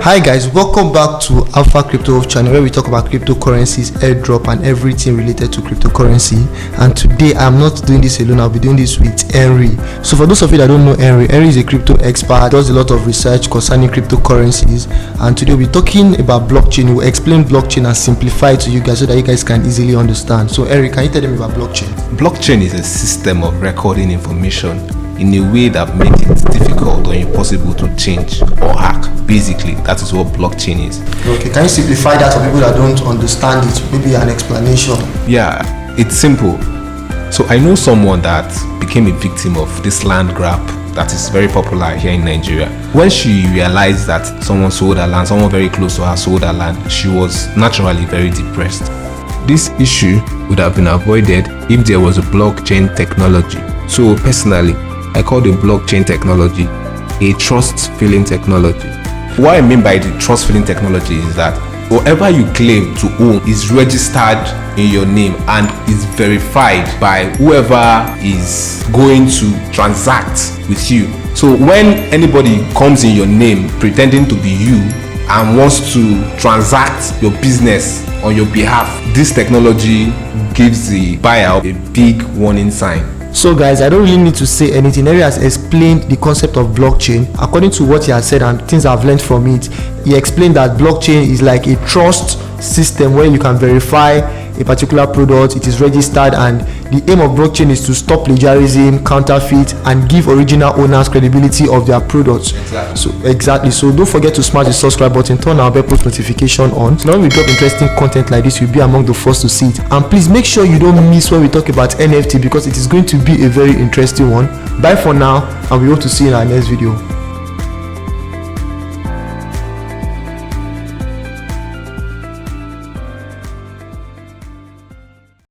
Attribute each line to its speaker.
Speaker 1: Hi guys, welcome back to Alpha Crypto channel where we talk about cryptocurrencies, airdrop and everything related to cryptocurrency. And today I'm not doing this alone, I'll be doing this with Henry. So for those of you that don't know Henry is a crypto expert, does a lot of research concerning cryptocurrencies, and today we'll be talking about blockchain. We'll explain blockchain and simplify it to you guys so that you guys can easily understand. So Henry, can you tell them about blockchain?
Speaker 2: Blockchain is a system of recording information in a way that makes it difficult or impossible to change or hack. Basically, that is what blockchain is.
Speaker 1: Okay, can you simplify that for people that don't understand it? Maybe an explanation.
Speaker 2: Yeah, it's simple. So I know someone that became a victim of this land grab that is very popular here in Nigeria. When she realized that someone sold her land, someone very close to her sold her land, she was naturally very depressed. This issue would have been avoided if there was a blockchain technology. So personally, I call the blockchain technology a trust-filling technology. What I mean by the trust-filling technology is that whatever you claim to own is registered in your name and is verified by whoever is going to transact with you. So when anybody comes in your name pretending to be you and wants to transact your business on your behalf, this technology gives the buyer a big warning sign.
Speaker 1: So guys, I don't really need to say anything. Henry has explained the concept of blockchain. According to what he has said and things I've learned from it, he explained that blockchain is like a trust system where you can verify a particular product, it is registered, and the aim of blockchain is to stop plagiarism, counterfeit, and give original owners credibility of their products. Exactly. So don't forget to smash the subscribe button, turn our bell post notification on, so when we drop interesting content like this, you'll be among the first to see it. And please make sure you don't miss when we talk about NFT, because it is going to be a very interesting one. Bye for now, and we hope to see you in our next video.